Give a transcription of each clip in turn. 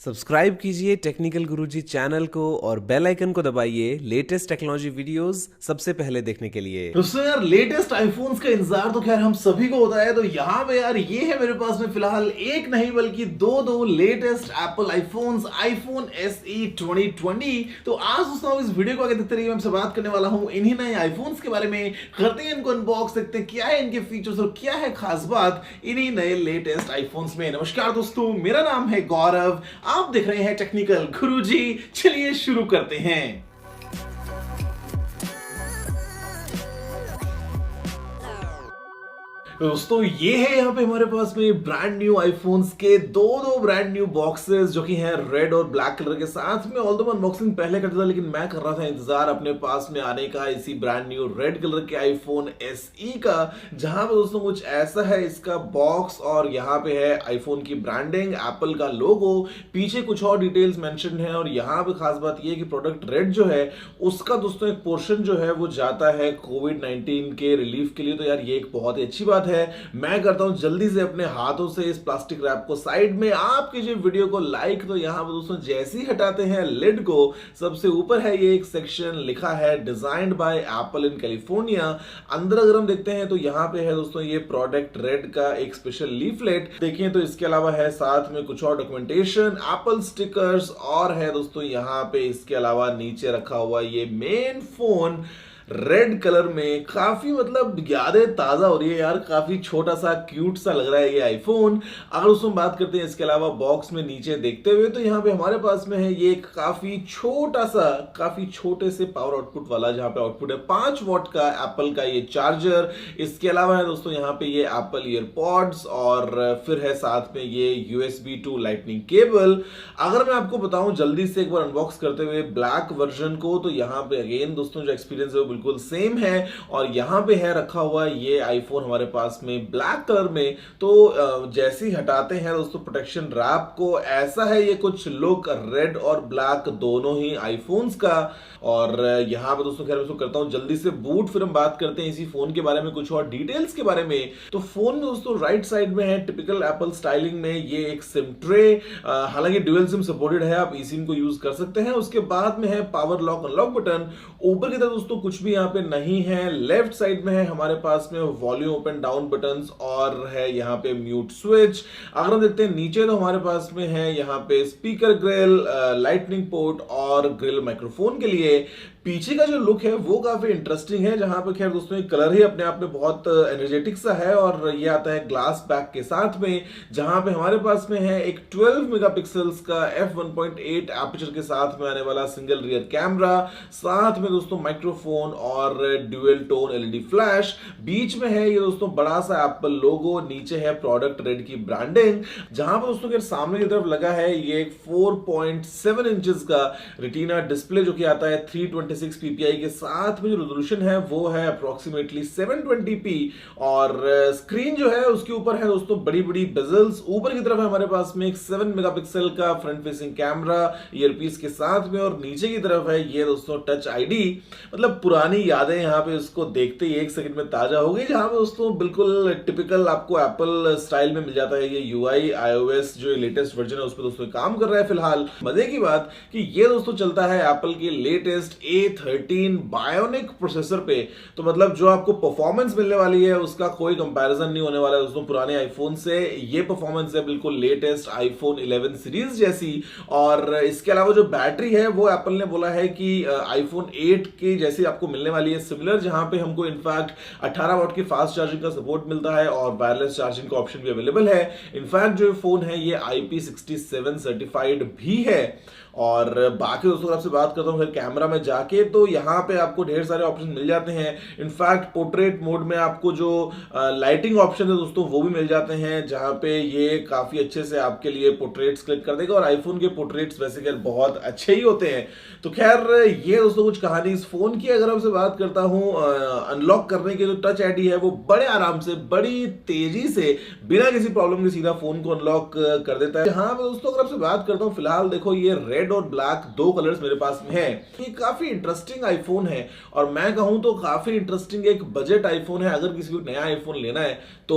Subscribe कीजिए technical गुरुजी channel को और बेल आइकन को दबाइए लेटेस्ट टेक्नोलॉजी वीडियोस सबसे पहले देखने के लिए। दोस्तों यार लेटेस्ट आईफोन्स का इंतजार तो खैर हम सभी को होता है। तो यहाँ पे यार ये है मेरे पास में फिलहाल एक नहीं बल्कि दो latest Apple iPhones iPhone SE 2020। तो आज दोस्तों इस वीडियो को आगे देखते रहिए। मैं आपसे बात करने वाला हूँ इन्हीं नए आईफोन्स के बारे में। करते हैं इनको अनबॉक्स, देखते हैं क्या है इनके फीचर्स और क्या है खास बात इन्हीं नए लेटेस्ट आईफोन्स में। नमस्कार दोस्तों, मेरा नाम है गौरव, आप देख रहे हैं टेक्निकल गुरुजी। चलिए शुरू करते हैं। दोस्तों ये है यहाँ पे हमारे पास में ब्रांड न्यू आईफोन्स के दो ब्रांड न्यू बॉक्सेस जो कि हैं रेड और ब्लैक कलर के साथ में। ऑल्दो अनबॉक्सिंग पहले करता था लेकिन मैं कर रहा था इंतजार अपने पास में आने का इसी ब्रांड न्यू रेड कलर के आईफोन SE का, जहां पे दोस्तों कुछ ऐसा है इसका बॉक्स और यहाँ पे है आईफोन की ब्रांडिंग, एप्पल का लोगो, पीछे कुछ और डिटेल्स मेंशन है। और यहाँ पे खास बात यह है कि प्रोडक्ट रेड जो है उसका दोस्तों एक पोर्शन जो है वो जाता है कोविड-19 के रिलीफ के लिए। तो यार ये एक बहुत ही अच्छी बात है। मैं करता हूं जल्दी से अपने हाथों से इस प्लास्टिक रैप को साइड में। आप कीजिए वीडियो को लाइक। तो यहां पर दोस्तों जैसे ही हटाते हैं लिड को, सबसे ऊपर है ये एक सेक्शन, लिखा है designed bye apple in California. अंदर अगर हम देखते हैं तो यहां पे है दोस्तों ये प्रोडक्ट रेड का एक स्पेशल लीफलेट देखिए। तो इसके अलावा है साथ में कुछ और डॉक्यूमेंटेशन, एप्पल स्टिकर्स और है दोस्तों यहां पे इसके अलावा नीचे रखा हुआ ये मेन फोन रेड कलर में। काफी मतलब यादें ताजा हो रही है यार, काफी छोटा सा क्यूट सा लग रहा है ये आईफोन। अगर उसमें बात करते हैं इसके अलावा बॉक्स में नीचे देखते हुए, तो यहाँ पे हमारे पास में है ये काफी छोटा सा, काफी छोटे से पावर आउटपुट वाला, जहां पे आउटपुट है 5 वॉट का एप्पल का ये चार्जर। इसके अलावा है दोस्तों यहाँ पे ये एप्पल ईयरपॉड्स और फिर है साथ में ये USB to लाइटनिंग केबल। अगर मैं आपको बताऊं जल्दी से एक बार अनबॉक्स करते हुए ब्लैक वर्जन को, तो यहाँ पे अगेन दोस्तों जो एक्सपीरियंस है बिल्कुल सेम है। और यहां पे है रखा हुआ ये आईफोन हमारे पास में ब्लैक कलर में। तो जैसे ही हटाते हैं दोस्तों प्रोटेक्शन रैप को, ऐसा है ये कुछ लुक रेड और ब्लैक दोनों ही आईफोन्स का। और यहां पे दोस्तों खैर मैं करता हूं जल्दी से बूट, फिर हम बात करते हैं इसी फोन के बारे में, कुछ और डिटेल्स के बारे में। तो फोन में दोस्तों राइट साइड में है टिपिकल एप्पल स्टाइलिंग में ये एक सिम ट्रे, हालांकि ड्यूअल सिम सपोर्टेड है, आप ई सिम को यूज कर सकते हैं। उसके बाद में है पावर लॉक अनलॉक बटन। ऊपर की तरफ दोस्तों कुछ भी यहाँ पे नहीं है। लेफ्ट साइड में है हमारे पास में वॉल्यूम ओपन डाउन बटन्स और है यहाँ पे म्यूट स्विच। अगर हम देखते हैं नीचे तो हमारे पास में है यहाँ पे स्पीकर ग्रिल, लाइटनिंग पोर्ट और ग्रिल माइक्रोफोन के लिए। पीछे का जो लुक है वो काफी इंटरेस्टिंग है, जहां पे खैर दोस्तों कलर ही अपने आप में बहुत एनर्जेटिक सा है। और ये आता है ग्लास बैक के साथ में, जहां पे हमारे पास में है एक 12 मेगापिक्सल्स का f1.8 एपर्चर के साथ में आने वाला सिंगल रियर कैमरा, साथ में दोस्तों माइक्रोफोन और ड्यूअल टोन LED फ्लैश। बीच में है ये दोस्तों बड़ा सा एप्पल लोगो, नीचे है प्रोडक्ट रेड की ब्रांडिंग, जहां पे दोस्तों सामने की तरफ लगा है ये 4.7 इंचेस का रेटिना डिस्प्ले जो कि आता है 326 ppi के साथ में। जो रेजोल्यूशन है वो है अप्रोक्सीमेटली 720p और स्क्रीन जो है उसके ऊपर है दोस्तों बड़ी बड़ी बेजल्स। ऊपर की तरफ है हमारे पास में एक 7 मेगापिक्सल का फ्रंट फेसिंग कैमरा ईयरपीस के साथ में, और नीचे की तरफ है ये दोस्तों टच ID। मतलब पुरानी यादें यहाँ पे इसको देखते ही एक सेकंड में ताजा हो गई, जहां पे दोस्तों बिल्कुल टिपिकल आपको एप्पल स्टाइल में मिल जाता है। ये UI iOS जो लेटेस्ट वर्जन है उस पर दोस्तों काम कर रहा है फिलहाल। मजे की बात कि ये दोस्तों चलता है एप्पल के लेटेस्ट A13 बायोनिक प्रोसेसर पे। तो मतलब जो आपको परफॉर्मेंस मिलने वाली है उसका कोई कंपैरिजन नहीं होने वाला है दोस्तों पुराने आईफोन से। ये परफॉर्मेंस है बिल्कुल लेटेस्ट आईफोन 11 सीरीज जैसी। और इसके अलावा जो बैटरी है वो एप्पल ने बोला है कि आईफोन 8 के जैसी आपको मिलने वाली है सिमिलर, जहां पे हमको इनफैक्ट 18 वॉट की फास्ट चार्जिंग का सपोर्ट मिलता है और वायरलेस चार्जिंग का ऑप्शन भी अवेलेबल है। इनफैक्ट जो फोन है ये IP67 सर्टिफाइड भी है। और बाकी दोस्तों आपसे बात करता हूं फिर कैमरा में जाके, तो यहाँ पे आपको ढेर सारे ऑप्शन मिल जाते हैं। इनफैक्ट पोर्ट्रेट मोड में आपको जो लाइटिंग ऑप्शन है दोस्तों वो भी मिल जाते हैं, जहां पे ये काफी अच्छे से आपके लिए पोर्ट्रेट्स क्लिक कर देगा। और आईफोन के पोर्ट्रेट्स वैसे खैर बहुत अच्छे ही होते हैं। तो खैर ये दोस्तों कुछ कहानी इस फोन की। अगर आपसे बात करता हूँ अनलॉक करने के जो टच आईडी है वो बड़े आराम से, बड़ी तेजी से, बिना किसी प्रॉब्लम के सीधा फोन को अनलॉक कर देता है। हाँ दोस्तों, अगर आपसे बात करता हूँ, फिलहाल देखो ये रेड और ब्लैक दो कलर्स मेरे पास में है। ये काफी इंटरेस्टिंग आईफोन है और मैं कहूँ तो काफी इंटरेस्टिंग एक बजट आईफोन है। अगर किसी को नया आईफोन लेना है तो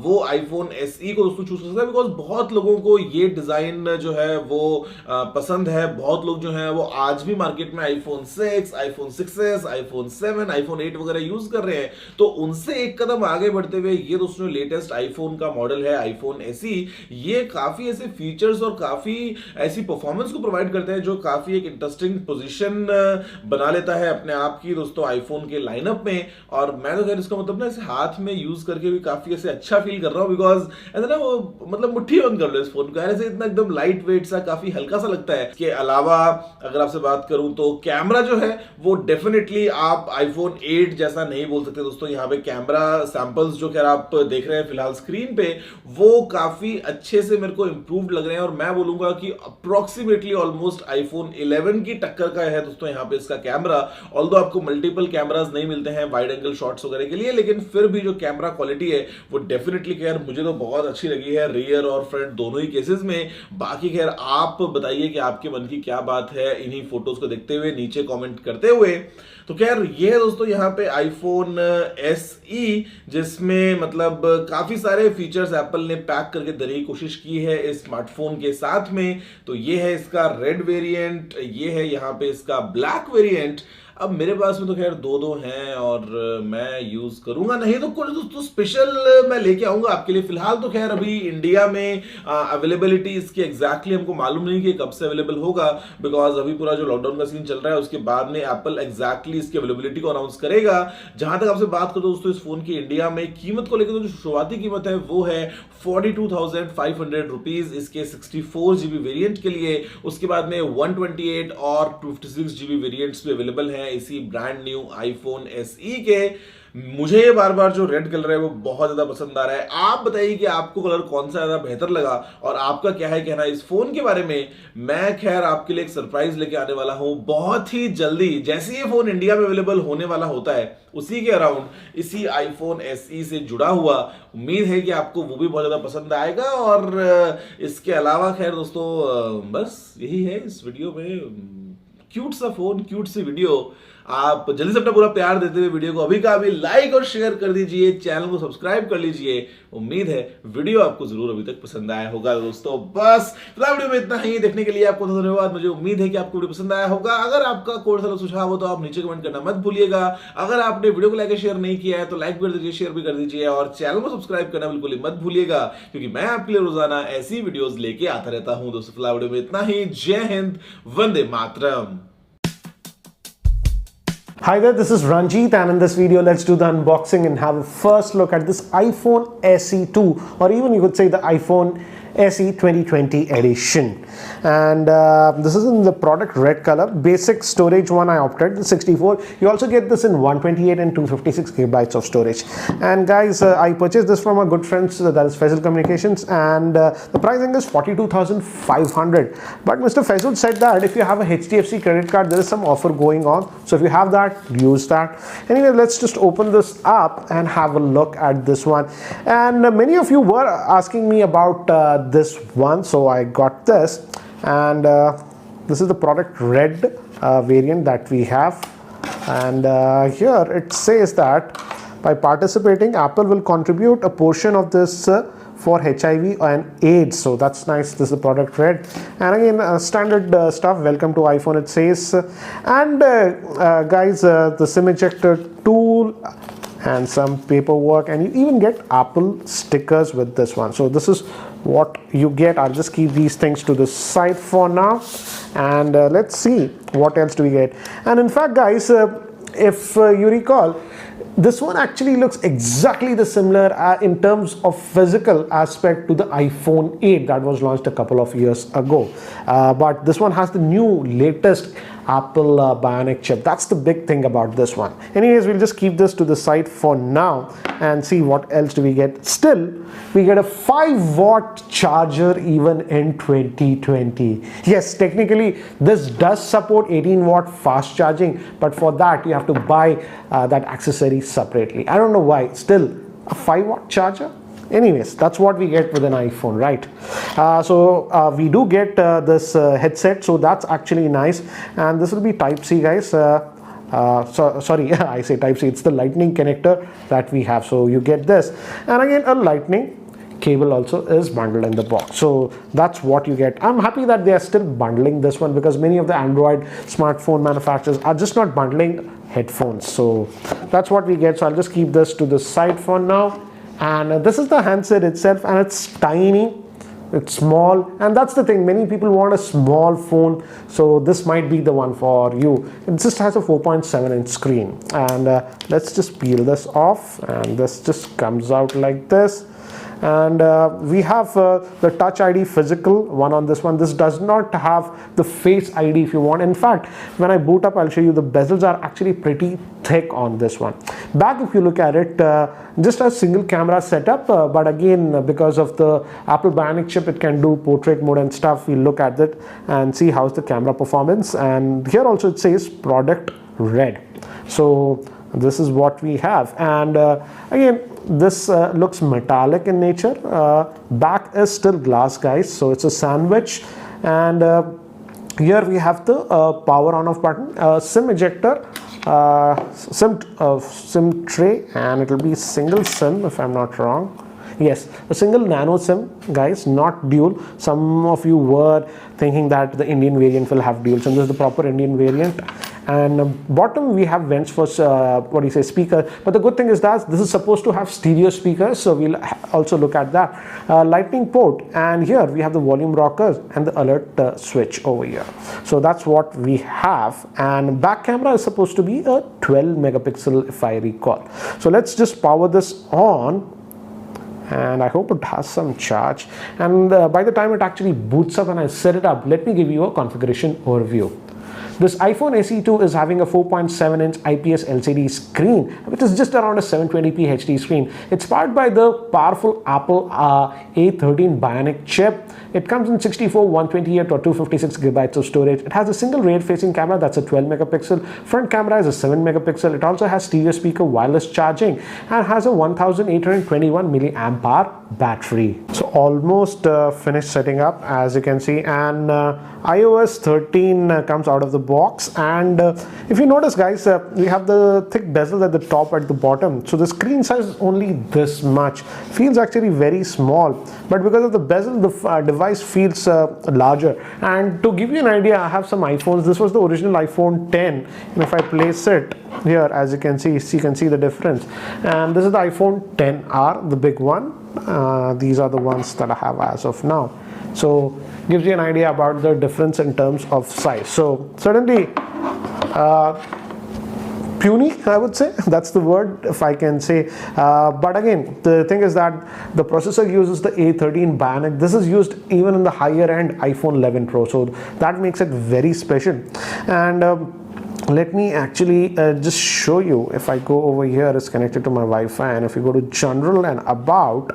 वो आईफोन SE को दोस्तों चूज कर सकता है, बिकॉज बहुत लोगों को ये डिजाइन जो है वो पसंद है। बहुत लोग जो है वो आज भी मार्केट में iPhone 6, iPhone 6s, iPhone 7, iPhone 8 वगैरह यूज कर रहे हैं। तो उनसे एक कदम आगे बढ़ते हुए ये दोस्तों लेटेस्ट आईफोन का मॉडल है आईफोन SE। ये काफी ऐसे फीचर्स और काफी ऐसी परफॉर्मेंस को प्रोवाइड करते हैं जो काफी एक इंटरेस्टिंग पोजीशन बना लेता है अपने आप की दोस्तों आईफोन के लाइनअप में। और मैं तो खैर इसका मतलब ना इसे हाथ में यूज करके भी काफी ऐसे अच्छा फील कर रहा हूँ, बिकॉज ऐसा ना वो मतलब मुट्ठी बंद कर लो इस फोन को, ऐसे इतना एकदम लाइट वेट सा, काफी हल्का सा लगता है। इसके अलावा अगर आपसे बात करूं तो कैमरा जो है वो डेफिनेटली आप आईफोन 8 जैसा नहीं बोल सकते दोस्तों। यहाँ पे कैमरा सैंपल्स जो खैर आप देख रहे हैं फिलहाल स्क्रीन पे, वो काफी अच्छे से मेरे को इंप्रूव्ड लग रहे हैं और मैं बोलूंगा कि अप्रोक्सीमेटली ऑलमोस्ट आईफोन 11 की टक्कर का है दोस्तों यहाँ पे इसका कैमरा। ऑल्दो आपको मल्टीपल कैमरास नहीं मिलते हैं वाइड एंगल शॉट्स वगैरह के लिए, लेकिन फिर भी जो कैमरा क्वालिटी है वो डेफिनेटली खैर मुझे तो बहुत अच्छी लगी है, रियर और फ्रंट दोनों ही केसेस में। बाकी खैर आप बताइए कि आपके मन की क्या बात है इन्हीं फोटोज को देखते हुए, नीचे कमेंट करते हुए। तो खैर ये है दोस्तों यहाँ पे आईफोन SE, जिसमें मतलब काफी सारे फीचर्स एप्पल ने पैक करके देने की कोशिश की है इस स्मार्टफोन के साथ में। तो ये है इसका रेड वेरिएंट, ये है यहाँ पे इसका ब्लैक वेरिएंट। अब मेरे पास में तो खैर दो हैं और मैं यूज करूंगा, नहीं तो कुछ दोस्तों स्पेशल मैं लेके आऊंगा आपके लिए। फिलहाल तो खैर अभी इंडिया में अवेलेबिलिटी इसकी एग्जैक्टली हमको मालूम नहीं कि कब से अवेलेबल होगा, बिकॉज अभी पूरा जो लॉकडाउन का सीन चल रहा है उसके बाद में एप्पल एग्जैक्टली इसकी अवेलेबिलिटी को अनाउंस करेगा। जहां तक आपसे बात करूं दोस्तों इस फोन की इंडिया में कीमत को लेकर, तो जो शुरुआती कीमत है वो है 42,500 रुपीज इसके 64GB वेरिएंट के लिए। उसके बाद में 128 और 256GB वेरिएंट्स भी अवेलेबल हैं इसी ब्रांड न्यू आईफोन SE के। मुझे ये बार बार जो रेड कलर है वो बहुत ज्यादा पसंद आ रहा है। आप बताइए कि आपको कलर कौन सा ज्यादा बेहतर लगा और आपका क्या है कहना इस फोन के बारे में। मैं खैर आपके लिए एक सरप्राइज लेके आने वाला हूं बहुत ही जल्दी। जैसे ये फोन इंडिया में अवेलेबल होने वाला होता है उसी के अराउंड इसी आईफोन SE से जुड़ा हुआ, उम्मीद है कि आपको वो भी बहुत ज्यादा पसंद आएगा। और इसके अलावा खैर दोस्तों बस यही है इस वीडियो में, क्यूट सा फोन, क्यूट सी वीडियो। आप जल्दी से अपना पूरा प्यार देते हुए वीडियो को अभी का अभी लाइक और शेयर कर दीजिए, चैनल को सब्सक्राइब कर लीजिए। उम्मीद है वीडियो आपको जरूर अभी तक पसंद आया होगा दोस्तों। बस फिलहाल वीडियो में इतना ही, देखने के लिए आपको धन्यवाद। मुझे उम्मीद है कि आपको वीडियो पसंद आया होगा। अगर आपका कोई सा सुझाव हो तो आप नीचे कमेंट करना मत भूलिएगा। अगर आपने वीडियो को लाइक शेयर नहीं किया है तो लाइक भी कर दीजिए, शेयर भी कर दीजिए और चैनल को सब्सक्राइब करना बिल्कुल ही मत भूलिएगा, क्योंकि मैं आपके लिए रोजाना ऐसी वीडियोस लेके आता रहता हूं दोस्तों। फिलहाल वीडियो में इतना ही। जय Hind, Vande Mataram. Hi there, this is Ranjit, and in this video let's do the unboxing and have a first look at this iPhone SE2, or even you could say the iPhone SE 2020 edition. And this is in the product red color. Basic storage one I opted, the 64. You also get this in 128 and 256 gigabytes of storage. And guys, I purchased this from a good friends, that is Faisal Communications, and the pricing is 42,500. But Mr. Faisal said that if you have a HDFC credit card, there is some offer going on. So if you have that, use that. Anyway, let's just open this up and have a look at this one. And many of you were asking me about this one, so I got this. And this is the product red variant that we have. And here it says that by participating, Apple will contribute a portion of this for HIV and AIDS. So that's nice. This is the product red. And again, standard stuff. Welcome to iPhone, it says. And guys, the SIM ejector tool and some paperwork, and you even get Apple stickers with this one. So this is what you get. I'll just keep these things to the side for now, and let's see what else do we get. And in fact guys, if you recall, This one actually looks exactly the similar in terms of physical aspect to the iPhone 8 that was launched a couple of years ago. But this one has the new latest Apple Bionic chip. That's the big thing about this one. Anyways, we'll just keep this to the side for now and see what else do we get. Still, we get a 5-watt charger even in 2020. Yes, technically this does support 18-watt fast charging, but for that you have to buy that accessory separately. I don't know why. Still, a 5-watt charger? Anyways, that's what we get with an iPhone, right? So we do get this headset, so that's actually nice, and this will be Type-C, guys. Sorry, I say Type-C, it's the lightning connector that we have. So you get this, and again a lightning cable also is bundled in the box. So that's what you get. I'm happy that they are still bundling this one, because many of the Android smartphone manufacturers are just not bundling headphones. So that's what we get. So I'll just keep this to the side for now. And this is the handset itself, and it's tiny, it's small, and that's the thing, many people want a small phone, so this might be the one for you. It just has a 4.7-inch screen, and let's just peel this off, and this just comes out like this. And we have the Touch ID physical one on this one. This does not have the Face ID if you want. In fact, when I boot up, I'll show you the bezels are actually pretty thick on this one. Back, if you look at it, just a single camera setup, but again, because of the Apple Bionic chip, it can do portrait mode and stuff. We'll look at it and see how's the camera performance. And here also it says product red. So this is what we have. And again, this looks metallic in nature. Back is still glass, guys, so it's a sandwich. And here we have the power on off button, SIM ejector, SIM tray, and it will be single SIM if I'm not wrong. Yes, a single nano SIM, guys, not dual. Some of you were thinking that the Indian variant will have dual SIM. This is the proper Indian variant. And bottom we have vents for speaker. But the good thing is that this is supposed to have stereo speakers, so we'll also look at that. Lightning port, and here we have the volume rockers and the alert switch over here. So that's what we have. And back camera is supposed to be a 12 megapixel if I recall. So let's just power this on, and I hope it has some charge. And by the time it actually boots up and I set it up, let me give you a configuration overview. This iPhone SE2 is having a 4.7-inch IPS LCD screen, which is just around a 720p HD screen. It's powered by the powerful Apple A13 Bionic chip. It comes in 64, 128 or 256 gigabytes of storage. It has a single rear-facing camera that's a 12 megapixel. Front camera is a 7 megapixel. It also has stereo speaker, wireless charging, and has a 1821 milliamp hour battery. So almost finished setting up, as you can see, and iOS 13 comes out of the box. And if you notice, guys, we have the thick bezel at the top, at the bottom, so the screen size is only this much. Feels actually very small, but because of the bezel, the device feels larger. And to give you an idea, I have some iPhones. This was the original iPhone 10, and if I place it here, as you can see the difference. And this is the iPhone 10R, the big one. These are the ones that I have as of now. So gives you an idea about the difference in terms of size. So certainly puny, I would say, that's the word, if I can say. But again, the thing is that the processor uses the A13 Bionic. This is used even in the higher end iPhone 11 Pro, so that makes it very special. And let me actually just show you. If I go over here, it's connected to my Wi-Fi, and if you go to general and about,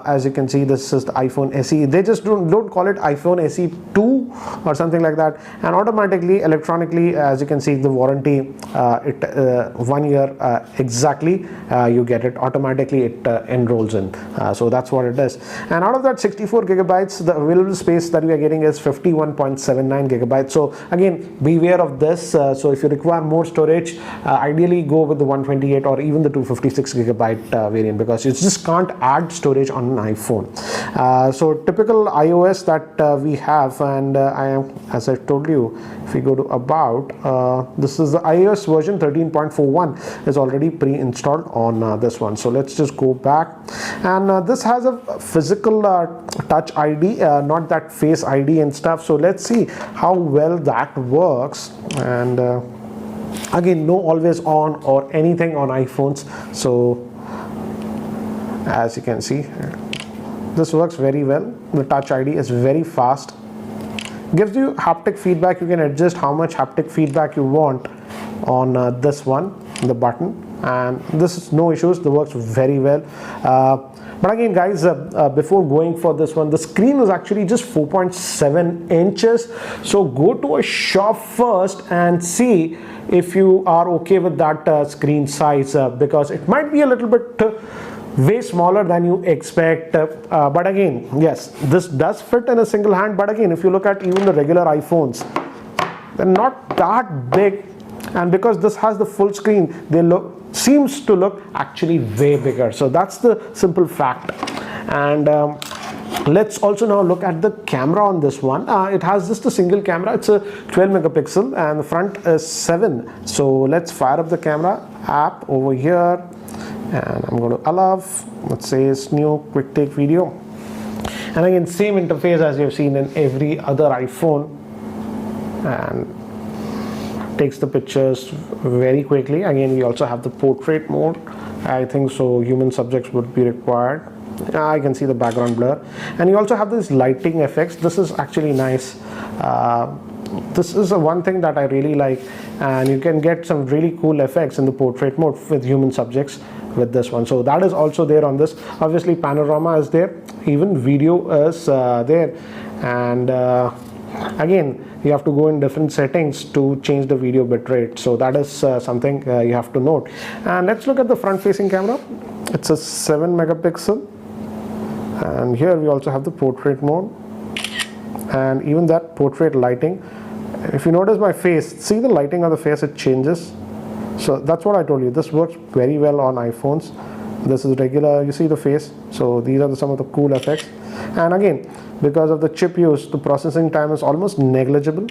as you can see, this is the iPhone SE. They just don't call it iPhone SE 2 or something like that. And automatically, electronically, as you can see, the warranty, 1 year exactly, you get it automatically. It enrolls in. So that's what it is. And out of that 64 gigabytes, the available space that we are getting is 51.79 gigabytes. So again, beware of this. So if you require more storage, ideally go with the 128 or even the 256 gigabyte variant, because you just can't add storage on an iPhone. So typical iOS that we have, and I am, as I told you, if we go to about, this is the iOS version 13.41 is already pre-installed on this one. So let's just go back, and this has a physical Touch ID, not that Face ID and stuff. So let's see how well that works. And Again, no always on or anything on iPhones. So as you can see, this works very well. The Touch ID is very fast. Gives you haptic feedback. You can adjust how much haptic feedback you want on this one, the button, and this is no issues. It works very well. But again, guys, before going for this one, the screen is actually just 4.7 inches. So go to a shop first and see if you are okay with that screen size, because it might be a little bit way smaller than you expect, but again, yes, this does fit in a single hand. But again, if you look at even the regular iPhones, they're not that big, and because this has the full screen, they seems to look actually way bigger. So that's the simple fact. And let's also now look at the camera on this one. It has just a single camera. It's a 12 megapixel and the front is 7. So let's fire up the camera app over here, and I'm going to allow, let's say it's new quick take video, and again same interface as you've seen in every other iPhone, and takes the pictures very quickly. Again, we also have the portrait mode. I think so human subjects would be required. I can see the background blur, and you also have these lighting effects. This is actually nice. This is one thing that I really like, and you can get some really cool effects in the portrait mode with human subjects with this one. So that is also there on this. Obviously panorama is there, even video is there, and again you have to go in different settings to change the video bitrate. So that is something you have to note. And let's look at the front facing camera. It's a 7 megapixel, and here we also have the portrait mode, and even that portrait lighting. If you notice my face, see the lighting of the face, it changes. So that's what I told you, this works very well on iPhones. This is regular, you see the face. So these are some of the cool effects, and again, because of the chip use, the processing time is almost negligible.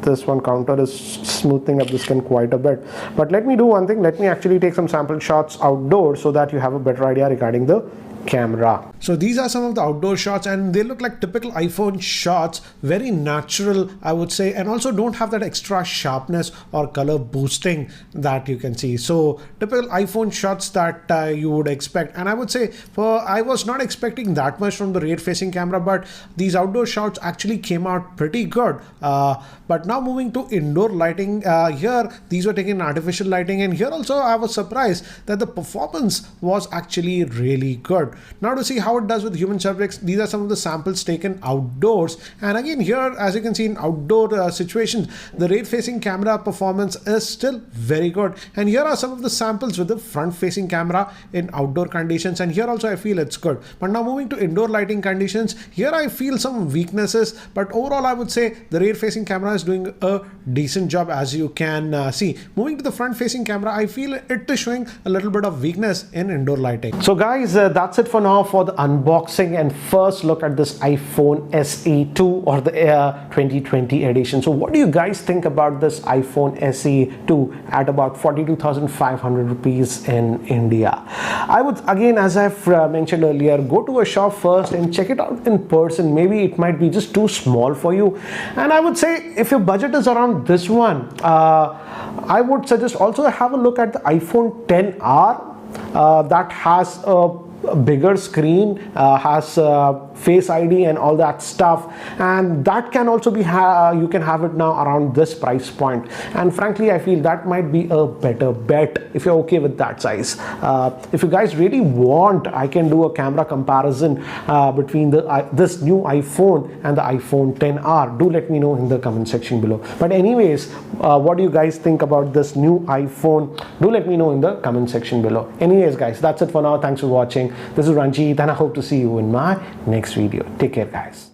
This one counter is smoothing up the skin quite a bit. But let me do one thing, let me actually take some sample shots outdoors so that you have a better idea regarding the camera. So these are some of the outdoor shots, and they look like typical iPhone shots, very natural I would say, and also don't have that extra sharpness or color boosting that you can see. So typical iPhone shots that you would expect, and I would say I was not expecting that much from the rear facing camera, but these outdoor shots actually came out pretty good. But now moving to indoor lighting, here these were taken artificial lighting, and here also I was surprised that the performance was actually really good. Now to see how it does with human subjects, these are some of the samples taken outdoors, and again here as you can see in outdoor situations, the rear facing camera performance is still very good. And here are some of the samples with the front facing camera in outdoor conditions, and here also I feel it's good. But now moving to indoor lighting conditions, here I feel some weaknesses, but overall I would say the rear facing camera is doing a decent job, as you can see. Moving to the front facing camera, I feel it is showing a little bit of weakness in indoor lighting. So guys, that's it for now for the unboxing and first look at this iPhone SE2 or the 2020 edition. So what do you guys think about this iPhone SE2 at about 42,500 rupees in India? I would, again, as I've mentioned earlier, go to a shop first and check it out in person. Maybe it might be just too small for you, and I would say if your budget is around this one, I would suggest also have a look at the iPhone XR that has a bigger screen, has Face ID and all that stuff, and that can also be you can have it now around this price point, and frankly I feel that might be a better bet if you're okay with that size. If you guys really want, I can do a camera comparison between this new iPhone and the iPhone XR. Do let me know in the comment section below. But anyways, what do you guys think about this new iPhone? Do let me know in the comment section below. Anyways guys, that's it for now. Thanks for watching. This is Ranjit, and I hope to see you in my next video. Take care guys.